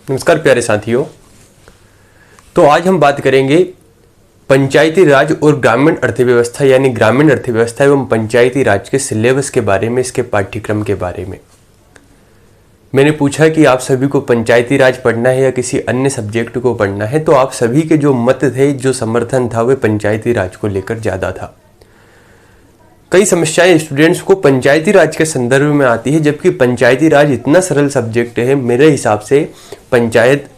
नमस्कार प्यारे साथियों। तो आज हम बात करेंगे पंचायती राज और ग्रामीण अर्थव्यवस्था यानी ग्रामीण अर्थव्यवस्था एवं पंचायती राज के सिलेबस के बारे में, इसके पाठ्यक्रम के बारे में। मैंने पूछा कि आप सभी को पंचायती राज पढ़ना है या किसी अन्य सब्जेक्ट को पढ़ना है, तो आप सभी के जो मत थे, जो समर्थन था, वह पंचायती राज को लेकर ज़्यादा था। कई समस्याएं स्टूडेंट्स को पंचायती राज के संदर्भ में आती है, जबकि पंचायती राज इतना सरल सब्जेक्ट है। मेरे हिसाब से पंचायत,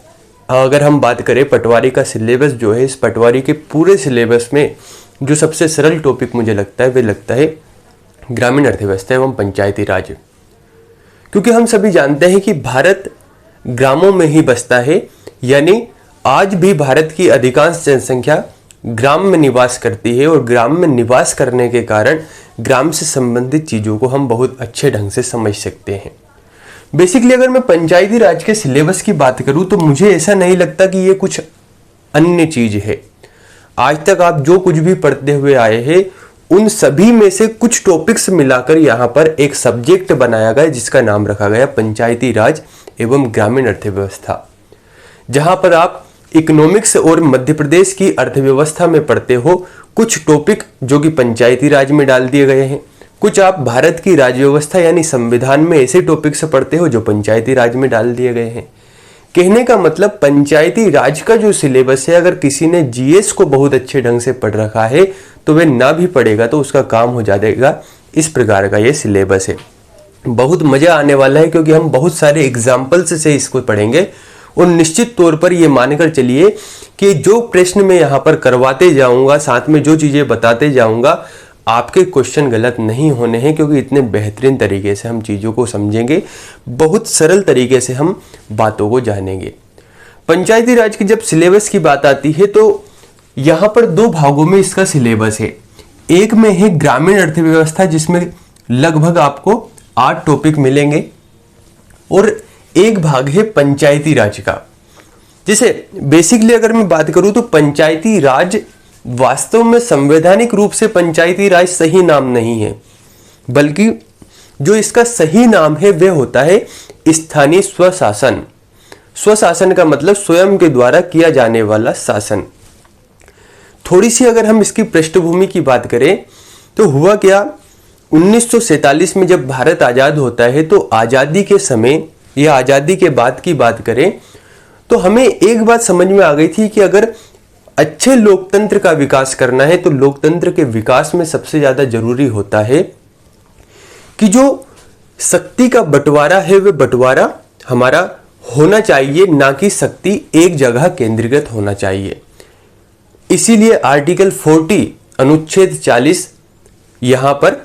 अगर हम बात करें पटवारी का सिलेबस जो है, इस पटवारी के पूरे सिलेबस में जो सबसे सरल टॉपिक मुझे लगता है, वे लगता है ग्रामीण अर्थव्यवस्था एवं पंचायती राज। क्योंकि हम सभी जानते हैं कि भारत ग्रामों में ही बसता है, यानी आज भी भारत की अधिकांश जनसंख्या ग्राम में निवास करती है और ग्राम में निवास करने के कारण ग्राम से संबंधित चीज़ों को हम बहुत अच्छे ढंग से समझ सकते हैं। बेसिकली अगर मैं पंचायती राज के सिलेबस की बात करूं तो मुझे ऐसा नहीं लगता कि ये कुछ अन्य चीज है। आज तक आप जो कुछ भी पढ़ते हुए आए हैं, उन सभी में से कुछ टॉपिक्स मिलाकर यहाँ पर एक सब्जेक्ट बनाया गया, जिसका नाम रखा गया पंचायती राज एवं ग्रामीण अर्थव्यवस्था। जहां पर आप इकोनॉमिक्स और मध्य प्रदेश की अर्थव्यवस्था में पढ़ते हो कुछ टॉपिक जो कि पंचायती राज में डाल दिए गए हैं, कुछ आप भारत की राज्य व्यवस्था यानी संविधान में ऐसे टॉपिक्स पढ़ते हो जो पंचायती राज में डाल दिए गए हैं। कहने का मतलब पंचायती राज का जो सिलेबस है, अगर किसी ने जीएस को बहुत अच्छे ढंग से पढ़ रखा है तो वह ना भी पढ़ेगा तो उसका काम हो जाएगा। इस प्रकार का ये सिलेबस है। बहुत मजा आने वाला है क्योंकि हम बहुत सारे एग्जाम्पल्स से इसको पढ़ेंगे और निश्चित तौर पर ये मानकर चलिए कि जो प्रश्न मैं यहाँ पर करवाते जाऊंगा, साथ में जो चीजें बताते जाऊंगा, आपके क्वेश्चन गलत नहीं होने हैं, क्योंकि इतने बेहतरीन तरीके से हम चीज़ों को समझेंगे, बहुत सरल तरीके से हम बातों को जानेंगे। पंचायती राज की जब सिलेबस की बात आती है तो यहाँ पर दो भागों में इसका सिलेबस है। एक में है ग्रामीण अर्थव्यवस्था, जिसमें लगभग आपको 8 टॉपिक मिलेंगे, और एक भाग है पंचायती राज का। जैसे बेसिकली अगर मैं बात करूं तो पंचायती राज वास्तव में संवैधानिक रूप से पंचायती राज सही नाम नहीं है, बल्कि जो इसका सही नाम है वह होता है स्थानीय स्वशासन। स्वशासन का मतलब स्वयं के द्वारा किया जाने वाला शासन। थोड़ी सी अगर हम इसकी पृष्ठभूमि की बात करें तो हुआ क्या, 1947 में जब भारत आजाद होता है तो आजादी के समय या आजादी के बाद की बात करें तो हमें एक बात समझ में आ गई थी कि अगर अच्छे लोकतंत्र का विकास करना है तो लोकतंत्र के विकास में सबसे ज्यादा जरूरी होता है कि जो शक्ति का बंटवारा है वह बंटवारा हमारा होना चाहिए, ना कि शक्ति एक जगह केंद्रीकृत होना चाहिए। इसीलिए आर्टिकल 40 अनुच्छेद 40 यहां पर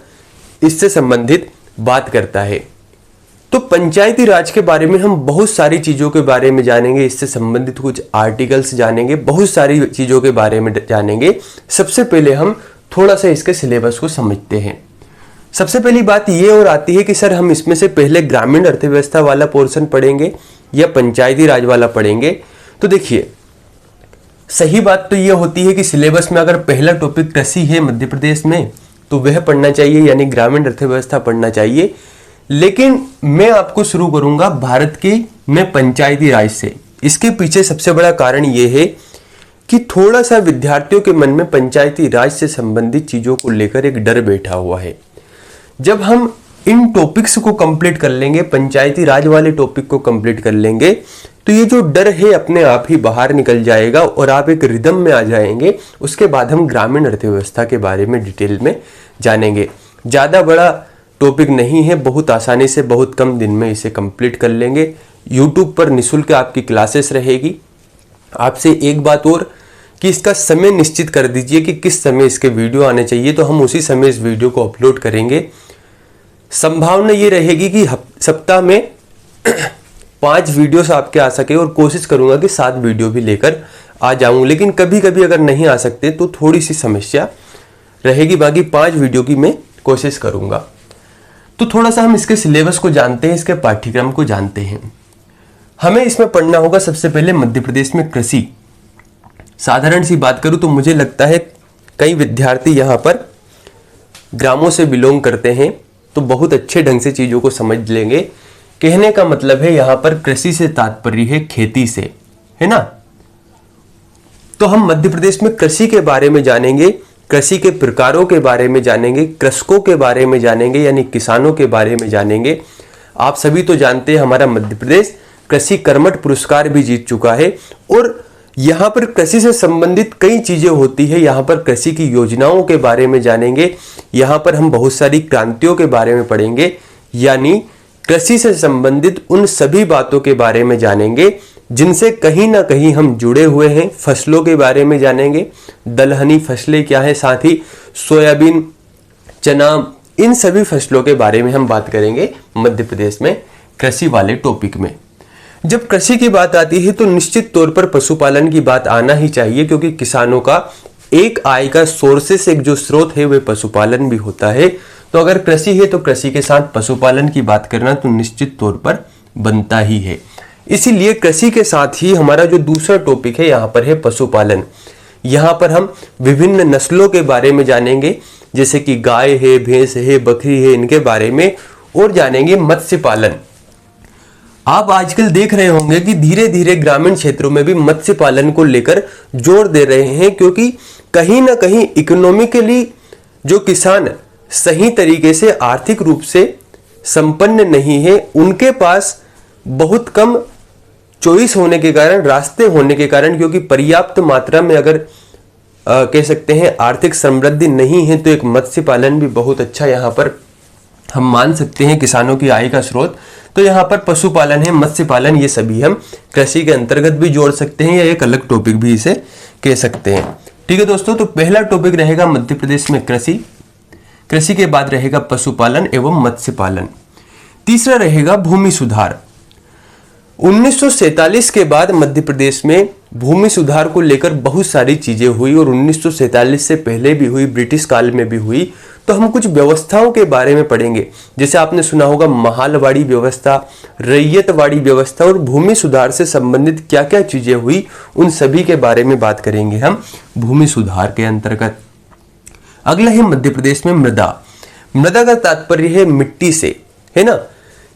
इससे संबंधित बात करता है। तो पंचायती राज के बारे में हम बहुत सारी चीज़ों के बारे में जानेंगे, इससे संबंधित कुछ आर्टिकल्स जानेंगे, बहुत सारी चीज़ों के बारे में जानेंगे। सबसे पहले हम थोड़ा सा इसके सिलेबस को समझते हैं। सबसे पहली बात ये और आती है कि सर हम इसमें से पहले ग्रामीण अर्थव्यवस्था वाला पोर्शन पढ़ेंगे या पंचायती राज वाला पढ़ेंगे। तो देखिए, सही बात तो ये होती है कि सिलेबस में अगर पहला टॉपिक कृषि है मध्य प्रदेश में तो वह पढ़ना चाहिए, यानी ग्रामीण अर्थव्यवस्था पढ़ना चाहिए। लेकिन मैं आपको शुरू करूंगा भारत के में पंचायती राज से। इसके पीछे सबसे बड़ा कारण यह है कि थोड़ा सा विद्यार्थियों के मन में पंचायती राज से संबंधित चीजों को लेकर एक डर बैठा हुआ है। जब हम इन टॉपिक्स को कंप्लीट कर लेंगे, पंचायती राज वाले टॉपिक को कंप्लीट कर लेंगे, तो ये जो डर है अपने आप ही बाहर निकल जाएगा और आप एक रिदम में आ जाएंगे। उसके बाद हम ग्रामीण अर्थव्यवस्था के बारे में डिटेल में जानेंगे। ज्यादा बड़ा टॉपिक नहीं है, बहुत आसानी से बहुत कम दिन में इसे कंप्लीट कर लेंगे। YouTube पर निःशुल्क आपकी क्लासेस रहेगी। आपसे एक बात और कि इसका समय निश्चित कर दीजिए कि किस समय इसके वीडियो आने चाहिए, तो हम उसी समय इस वीडियो को अपलोड करेंगे। संभावना ये रहेगी कि सप्ताह में 5 वीडियोस आपके आ सके, और कोशिश करूंगा कि 7 वीडियो भी लेकर आ जाऊं। लेकिन कभी कभी अगर नहीं आ सकते तो थोड़ी सी समस्या रहेगी, बाकी 5 वीडियो की मैं कोशिश करूंगा। तो थोड़ा सा हम इसके सिलेबस को जानते हैं, इसके पाठ्यक्रम को जानते हैं। हमें इसमें पढ़ना होगा सबसे पहले मध्य प्रदेश में कृषि। साधारण सी बात करूं तो मुझे लगता है कई विद्यार्थी यहाँ पर ग्रामों से बिलोंग करते हैं, तो बहुत अच्छे ढंग से चीज़ों को समझ लेंगे कहने का मतलब है यहां पर कृषि से तात्पर्य है खेती से, है ना। तो हम मध्य प्रदेश में कृषि के बारे में जानेंगे, कृषि के प्रकारों के बारे में जानेंगे, कृषकों के बारे में जानेंगे यानी किसानों के बारे में जानेंगे। आप सभी तो जानते हैं हमारा मध्य प्रदेश कृषि कर्मठ पुरस्कार भी जीत चुका है और यहाँ पर कृषि से संबंधित कई चीजें होती है। यहाँ पर कृषि की योजनाओं के बारे में जानेंगे, यहाँ पर हम बहुत सारी क्रांतियों के बारे में पढ़ेंगे, यानी कृषि से संबंधित उन सभी बातों के बारे में जानेंगे जिनसे कहीं ना कहीं हम जुड़े हुए हैं। फसलों के बारे में जानेंगे, दलहनी फसलें क्या है, साथ ही सोयाबीन, चना, इन सभी फसलों के बारे में हम बात करेंगे मध्य प्रदेश में कृषि वाले टॉपिक में। जब कृषि की बात आती है तो निश्चित तौर पर पशुपालन की बात आना ही चाहिए, क्योंकि किसानों का एक आय का सोर्सेस, एक जो स्रोत है वह पशुपालन भी होता है। तो अगर कृषि है तो कृषि के साथ पशुपालन की बात करना तो निश्चित तौर पर बनता ही है। इसीलिए कृषि के साथ ही हमारा जो दूसरा टॉपिक है यहाँ पर है पशुपालन। यहाँ पर हम विभिन्न नस्लों के बारे में जानेंगे, जैसे कि गाय है, भैंस है, बकरी है, इनके बारे में, और जानेंगे मत्स्य पालन। आप आजकल देख रहे होंगे कि धीरे धीरे ग्रामीण क्षेत्रों में भी मत्स्य पालन को लेकर जोर दे रहे हैं, क्योंकि कहीं ना कहीं इकोनॉमिकली जो किसान सही तरीके से आर्थिक रूप से संपन्न नहीं है, उनके पास बहुत कम चॉइस होने के कारण, रास्ते होने के कारण, क्योंकि पर्याप्त मात्रा में अगर कह सकते हैं आर्थिक समृद्धि नहीं है, तो एक मत्स्य पालन भी बहुत अच्छा यहाँ पर हम मान सकते हैं किसानों की आय का स्रोत। तो यहाँ पर पशुपालन है, मत्स्य पालन, ये सभी हम कृषि के अंतर्गत भी जोड़ सकते हैं या एक अलग टॉपिक भी इसे कह सकते हैं। ठीक है दोस्तों, तो पहला टॉपिक रहेगा मध्य प्रदेश में कृषि, कृषि के बाद रहेगा पशुपालन एवं मत्स्य पालन। तीसरा रहेगा भूमि सुधार। 1947 के बाद मध्य प्रदेश में भूमि सुधार को लेकर बहुत सारी चीजें हुई और 1947 से पहले भी हुई, ब्रिटिश काल में भी हुई। तो हम कुछ व्यवस्थाओं के बारे में पढ़ेंगे, जैसे आपने सुना होगा महालवाड़ी व्यवस्था, रैयतवाड़ी व्यवस्था, और भूमि सुधार से संबंधित क्या क्या चीजें हुई उन सभी के बारे में बात करेंगे हम भूमि सुधार के अंतर्गत। अगला है मध्य प्रदेश में मृदा। मृदा का तात्पर्य है मिट्टी से, है ना,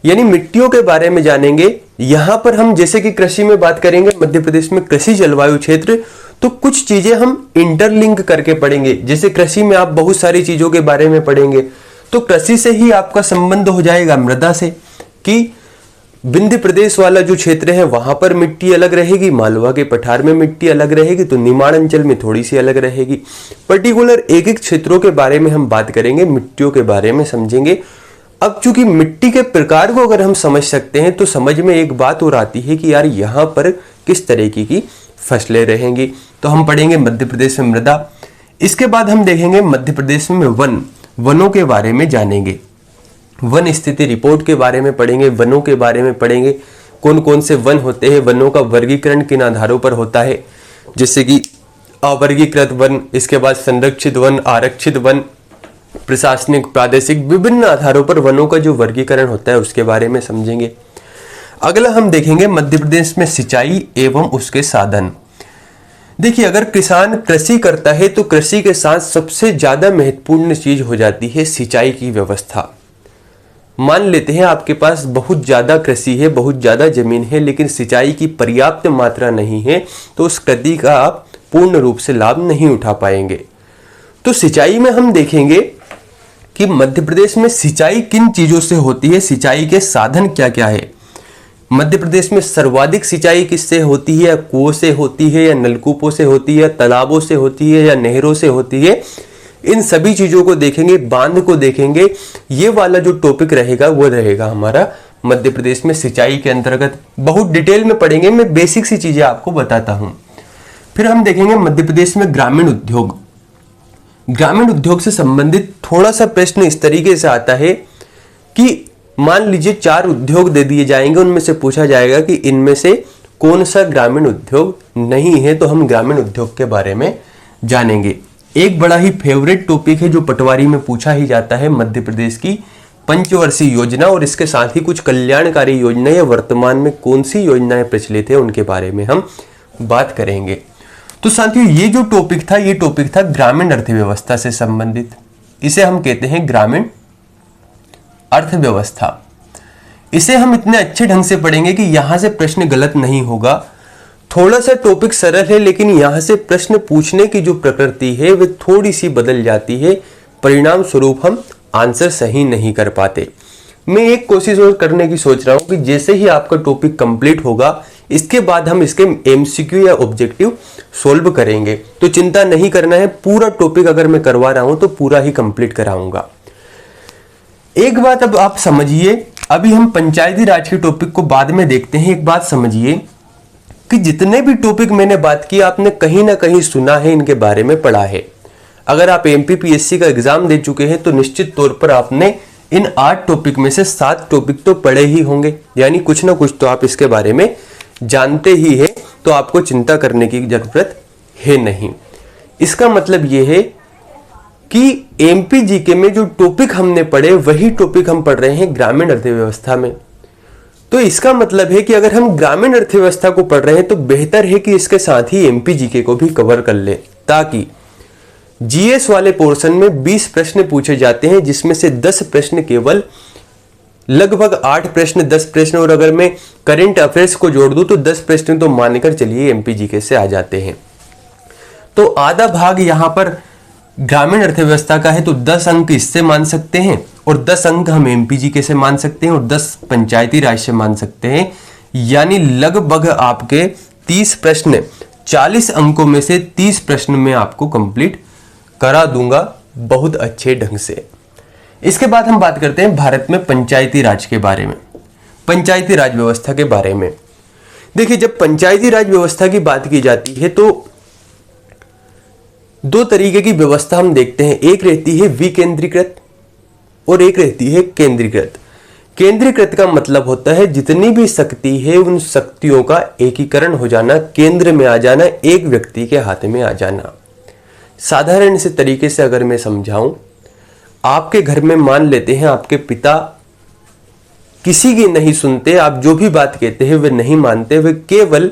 यानी मिट्टियों के बारे में जानेंगे। यहां पर हम जैसे कि कृषि में बात करेंगे, मध्य प्रदेश में कृषि जलवायु क्षेत्र, तो कुछ चीजें हम इंटरलिंक करके पढ़ेंगे। जैसे कृषि में आप बहुत सारी चीजों के बारे में पढ़ेंगे, तो कृषि से ही आपका संबंध हो जाएगा मृदा से, कि विंध्य प्रदेश वाला जो क्षेत्र है वहां पर मिट्टी अलग रहेगी, मालवा के पठार में मिट्टी अलग रहेगी, तो निमाड़ अंचल में थोड़ी सी अलग रहेगी। पर्टिकुलर एक एक क्षेत्रों के बारे में हम बात करेंगे, मिट्टियों के बारे में समझेंगे। अब चूंकि मिट्टी के प्रकार को अगर हम समझ सकते हैं तो समझ में एक बात और आती है कि यार यहाँ पर किस तरीके की फसलें रहेंगी। तो हम पढ़ेंगे मध्य प्रदेश में मृदा। इसके बाद हम देखेंगे मध्य प्रदेश में वन, वनों के बारे में जानेंगे, वन स्थिति रिपोर्ट के बारे में पढ़ेंगे, वनों के बारे में पढ़ेंगे, कौन कौन से वन होते हैं, वनों का वर्गीकरण किन आधारों पर होता है, जैसे कि अवर्गीकृत वन, इसके बाद संरक्षित वन, आरक्षित वन, प्रशासनिक, प्रादेशिक, विभिन्न आधारों पर वनों का जो वर्गीकरण होता है उसके बारे में समझेंगे। अगला हम देखेंगे मध्य प्रदेश में सिंचाई एवं उसके साधन। देखिए, अगर किसान कृषि करता है तो कृषि के साथ सबसे ज्यादा महत्वपूर्ण चीज हो जाती है सिंचाई की व्यवस्था। मान लेते हैं आपके पास बहुत ज्यादा कृषि है, बहुत ज्यादा जमीन है, लेकिन सिंचाई की पर्याप्त मात्रा नहीं है, तो उस कृषि का आप पूर्ण रूप से लाभ नहीं उठा पाएंगे। तो सिंचाई में हम देखेंगे कि मध्य प्रदेश में सिंचाई किन चीजों से होती है, सिंचाई के साधन क्या क्या है। मध्य प्रदेश में सर्वाधिक सिंचाई किससे होती है, कुओं से होती है या नलकूपों से होती है, तालाबों से होती है या नहरों से होती है, इन सभी चीजों को देखेंगे, बांध को देखेंगे। ये वाला जो टॉपिक रहेगा वो रहेगा हमारा मध्य प्रदेश में सिंचाई के अंतर्गत। बहुत डिटेल में पढ़ेंगे, मैं बेसिक सी चीजें आपको बताता हूं। फिर हम देखेंगे मध्य प्रदेश में ग्रामीण उद्योग। ग्रामीण उद्योग से संबंधित थोड़ा सा प्रश्न इस तरीके से आता है कि मान लीजिए 4 उद्योग दे दिए जाएंगे, उनमें से पूछा जाएगा कि इनमें से कौन सा ग्रामीण उद्योग नहीं है, तो हम ग्रामीण उद्योग के बारे में जानेंगे। एक बड़ा ही फेवरेट टॉपिक है जो पटवारी में पूछा ही जाता है, मध्य प्रदेश की पंचवर्षीय योजना और इसके साथ ही कुछ कल्याणकारी योजना या वर्तमान में कौन सी योजनाएं प्रचलित है उनके बारे में हम बात करेंगे। तो साथियों, ये जो टॉपिक था, ये टॉपिक था ग्रामीण अर्थव्यवस्था से संबंधित। इसे हम कहते हैं ग्रामीण अर्थव्यवस्था। इसे हम इतने अच्छे ढंग से पढ़ेंगे कि यहां से प्रश्न गलत नहीं होगा। थोड़ा सा टॉपिक सरल है, लेकिन यहां से प्रश्न पूछने की जो प्रकृति है वह थोड़ी सी बदल जाती है, परिणाम स्वरूप हम आंसर सही नहीं कर पाते। मैं एक कोशिश और करने की सोच रहा हूं कि जैसे ही आपका टॉपिक कंप्लीट होगा, इसके बाद हम इसके एमसीक्यू या ऑब्जेक्टिव सोल्व करेंगे। तो चिंता नहीं करना है, पूरा टॉपिक अगर मैं करवा रहा हूं तो पूरा ही कंप्लीट कराऊंगा। एक बात अब आप समझिए, अभी हम पंचायती राज के टॉपिक को बाद में देखते हैं। एक बात समझिए कि जितने भी टॉपिक मैंने बात की आपने कहीं ना कहीं सुना है, इनके बारे में पढ़ा है। अगर आप एमपीपीएससी का एग्जाम दे चुके हैं तो निश्चित तौर पर आपने इन 8 टॉपिक में से 7 टॉपिक तो पढ़े ही होंगे, यानी कुछ ना कुछ तो आप इसके बारे में जानते ही है। तो आपको चिंता करने की जरूरत है नहीं। इसका मतलब यह है कि एमपीजीके में जो टॉपिक हमने पढ़े वही टॉपिक हम पढ़ रहे हैं ग्रामीण अर्थव्यवस्था में। तो इसका मतलब है कि अगर हम ग्रामीण अर्थव्यवस्था को पढ़ रहे हैं तो बेहतर है कि इसके साथ ही एमपीजीके को भी कवर कर ले, ताकि जीएस वाले पोर्शन में 20 प्रश्न पूछे जाते हैं, जिसमें से 10 प्रश्न केवल, लगभग 8 प्रश्न 10 प्रश्न, और अगर मैं करंट अफेयर्स को जोड़ दूं तो 10 प्रश्न तो मानकर चलिए एमपीजीके से आ जाते हैं। तो आधा भाग यहां पर ग्रामीण अर्थव्यवस्था का है, तो 10 अंक इससे मान सकते हैं और 10 अंक हम एमपीजीके से मान सकते हैं और 10 पंचायती राज से मान सकते हैं। यानी लगभग आपके 30 प्रश्न, 40 अंकों में से 30 प्रश्न में आपको कंप्लीट करा दूंगा बहुत अच्छे ढंग से। इसके बाद हम बात करते हैं भारत में पंचायती राज के बारे में, पंचायती राज व्यवस्था के बारे में। देखिए, जब पंचायती राज व्यवस्था की बात की जाती है तो 2 तरीके की व्यवस्था हम देखते हैं। एक रहती है विकेंद्रीकृत और एक रहती है केंद्रीकृत। केंद्रीकृत का मतलब होता है जितनी भी शक्ति है उन शक्तियों का एकीकरण हो जाना, केंद्र में आ जाना, एक व्यक्ति के हाथ में आ जाना। साधारण से तरीके से अगर मैं समझाऊं, आपके घर में मान लेते हैं आपके पिता किसी की नहीं सुनते, आप जो भी बात कहते हैं वे नहीं मानते, वे केवल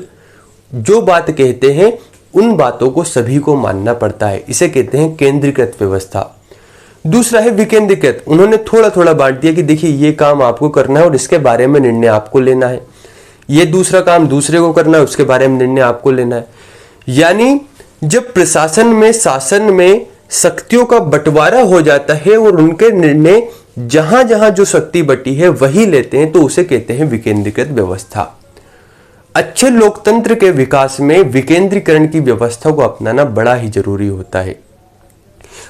जो बात कहते हैं उन बातों को सभी को मानना पड़ता है। इसे कहते हैं केंद्रीकृत व्यवस्था। दूसरा है विकेंद्रीकृत। उन्होंने थोड़ा थोड़ा बांट दिया कि देखिए ये काम आपको करना है और इसके बारे में निर्णय आपको लेना है, ये दूसरा काम दूसरे को करना है, उसके बारे में निर्णय आपको लेना है। यानी जब प्रशासन में, शासन में शक्तियों का बंटवारा हो जाता है और उनके निर्णय जहां जहां जो शक्ति बटी है वही लेते हैं, तो उसे कहते हैं विकेंद्रीकृत व्यवस्था। अच्छे लोकतंत्र के विकास में विकेंद्रीकरण की व्यवस्था को अपनाना बड़ा ही जरूरी होता है।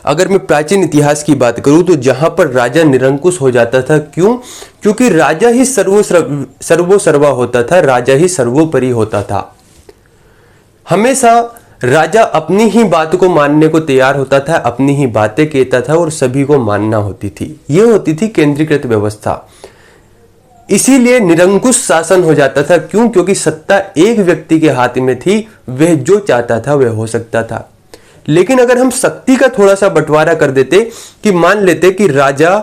अगर मैं प्राचीन इतिहास की बात करूं तो जहां पर राजा निरंकुश हो जाता था, क्यों? क्योंकि राजा ही सर्वोसर्वा होता था, राजा ही सर्वोपरि होता था। हमेशा राजा अपनी ही बात को मानने को तैयार होता था, अपनी ही बातें कहता था और सभी को मानना होती थी। यह होती थी केंद्रीकृत व्यवस्था। इसीलिए निरंकुश शासन हो जाता था। क्यों? क्योंकि सत्ता एक व्यक्ति के हाथ में थी, वह जो चाहता था वह हो सकता था। लेकिन अगर हम शक्ति का थोड़ा सा बंटवारा कर देते कि मान लेते कि राजा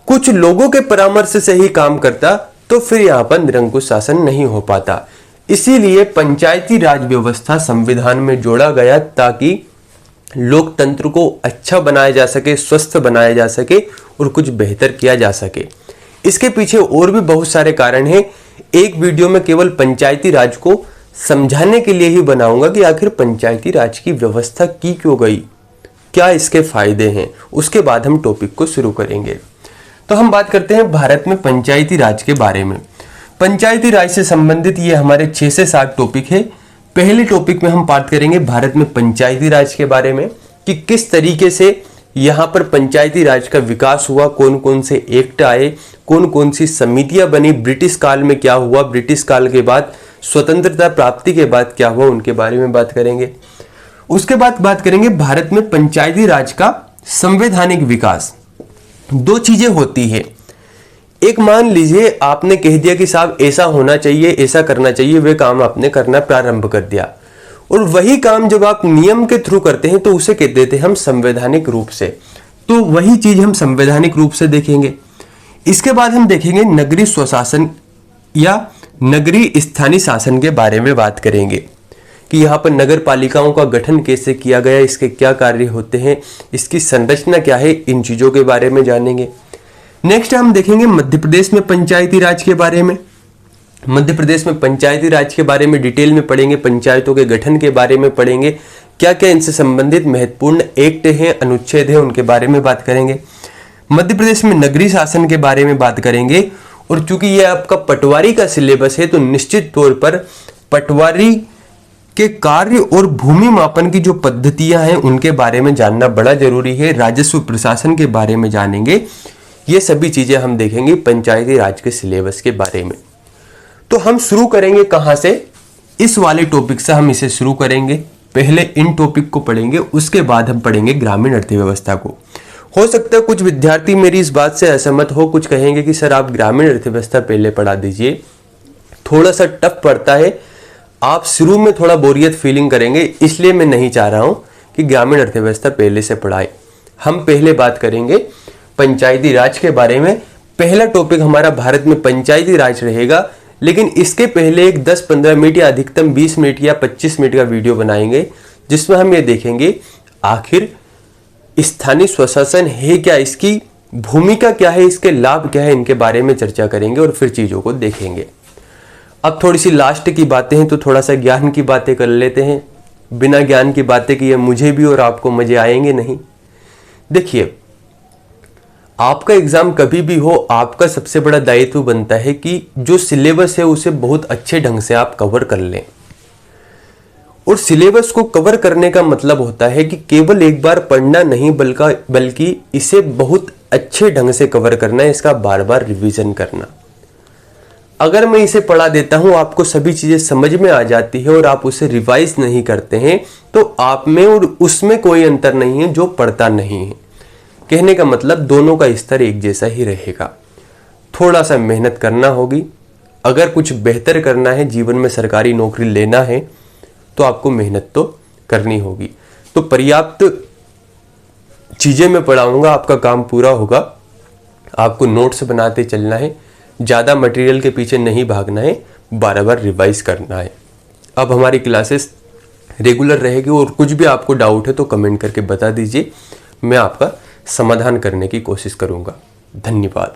कुछ लोगों के परामर्श से ही काम करता, तो फिर यहां पर निरंकुश शासन नहीं हो पाता। इसीलिए पंचायती राज व्यवस्था संविधान में जोड़ा गया, ताकि लोकतंत्र को अच्छा बनाया जा सके, स्वस्थ बनाया जा सके और कुछ बेहतर किया जा सके। इसके पीछे और भी बहुत सारे कारण हैं। एक वीडियो में केवल पंचायती राज को समझाने के लिए ही बनाऊंगा कि आखिर पंचायती राज की व्यवस्था की क्यों गई, क्या इसके फायदे हैं। उसके बाद हम टॉपिक को शुरू करेंगे। तो हम बात करते हैं भारत में पंचायती राज के बारे में। पंचायती राज से संबंधित ये हमारे 6 से 7 टॉपिक है। पहले टॉपिक में हम बात करेंगे भारत में पंचायती राज के बारे में कि किस तरीके से यहाँ पर पंचायती राज का विकास हुआ, कौन कौन से एक्ट आए, कौन कौन सी समितियां बनी, ब्रिटिश काल में क्या हुआ, ब्रिटिश काल के बाद स्वतंत्रता प्राप्ति के बाद क्या हुआ, उनके बारे में बात करेंगे। उसके बाद बात करेंगे भारत में पंचायती राज का संवैधानिक विकास। 2 चीजें होती है। एक, मान लीजिए आपने कह दिया कि साहब ऐसा होना चाहिए, ऐसा करना चाहिए, वे काम आपने करना प्रारंभ कर दिया, और वही काम जब आप नियम के थ्रू करते हैं तो उसे कहते देते हम संवैधानिक रूप से। तो वही चीज हम संवैधानिक रूप से देखेंगे। इसके बाद हम देखेंगे नगरीय स्वशासन या नगरीय स्थानीय शासन के बारे में बात करेंगे कि यहाँ पर नगर पालिकाओं का गठन कैसे किया गया, इसके क्या कार्य होते हैं, इसकी संरचना क्या है, इन चीजों के बारे में जानेंगे। नेक्स्ट हम देखेंगे मध्य प्रदेश में पंचायती राज के बारे में। मध्य प्रदेश में पंचायती राज के बारे में डिटेल में पढ़ेंगे, पंचायतों के गठन के बारे में पढ़ेंगे, क्या क्या इनसे संबंधित महत्वपूर्ण एक्ट हैं, अनुच्छेद हैं, उनके बारे में बात करेंगे। मध्य प्रदेश में नगरीय शासन के बारे में बात करेंगे। और चूंकि ये आपका पटवारी का सिलेबस है तो निश्चित तौर पर पटवारी के कार्य और भूमि मापन की जो पद्धतियां हैं उनके बारे में जानना बड़ा जरूरी है। राजस्व प्रशासन के बारे में जानेंगे। ये सभी चीजें हम देखेंगे पंचायती राज के सिलेबस के बारे में। तो हम शुरू करेंगे कहां से? इस वाले टॉपिक से हम इसे शुरू करेंगे। पहले इन टॉपिक को पढ़ेंगे, उसके बाद हम पढ़ेंगे ग्रामीण अर्थव्यवस्था को। हो सकता है कुछ विद्यार्थी मेरी इस बात से असहमत हो, कुछ कहेंगे कि सर आप ग्रामीण अर्थव्यवस्था पहले पढ़ा दीजिए, थोड़ा सा टफ पड़ता है, आप शुरू में थोड़ा बोरियत फीलिंग करेंगे, इसलिए मैं नहीं चाह रहा हूं कि ग्रामीण अर्थव्यवस्था पहले से पढ़ाए। हम पहले बात करेंगे पंचायती राज के बारे में। पहला टॉपिक हमारा भारत में पंचायती राज रहेगा, लेकिन इसके पहले एक 10-15 मिनट या अधिकतम 20 मिनट या 25 मिनट का वीडियो बनाएंगे, जिसमें हम ये देखेंगे आखिर स्थानीय स्वशासन है क्या, इसकी भूमिका क्या है, इसके लाभ क्या है, इनके बारे में चर्चा करेंगे और फिर चीजों को देखेंगे। अब थोड़ी सी लास्ट की बातें हैं तो थोड़ा सा ज्ञान की बातें कर लेते हैं। बिना ज्ञान की बातें किए मुझे भी और आपको मजे आएंगे नहीं। देखिए, आपका एग्जाम कभी भी हो, आपका सबसे बड़ा दायित्व बनता है कि जो सिलेबस है उसे बहुत अच्छे ढंग से आप कवर कर लें। और सिलेबस को कवर करने का मतलब होता है कि केवल एक बार पढ़ना नहीं, बल्कि इसे बहुत अच्छे ढंग से कवर करना है, इसका बार बार रिवीजन करना। अगर मैं इसे पढ़ा देता हूं, आपको सभी चीजें समझ में आ जाती है और आप उसे रिवाइज नहीं करते हैं, तो आप में और उसमें कोई अंतर नहीं है जो पढ़ता नहीं है। कहने का मतलब दोनों का स्तर एक जैसा ही रहेगा। थोड़ा सा मेहनत करना होगी। अगर कुछ बेहतर करना है, जीवन में सरकारी नौकरी लेना है, तो आपको मेहनत तो करनी होगी। तो पर्याप्त चीजें मैं पढ़ाऊंगा, आपका काम पूरा होगा। आपको नोट्स बनाते चलना है, ज्यादा मटेरियल के पीछे नहीं भागना है, बार बार रिवाइज करना है। अब हमारी क्लासेस रेगुलर रहेगी और कुछ भी आपको डाउट है तो कमेंट करके बता दीजिए, मैं आपका समाधान करने की कोशिश करूंगा। धन्यवाद।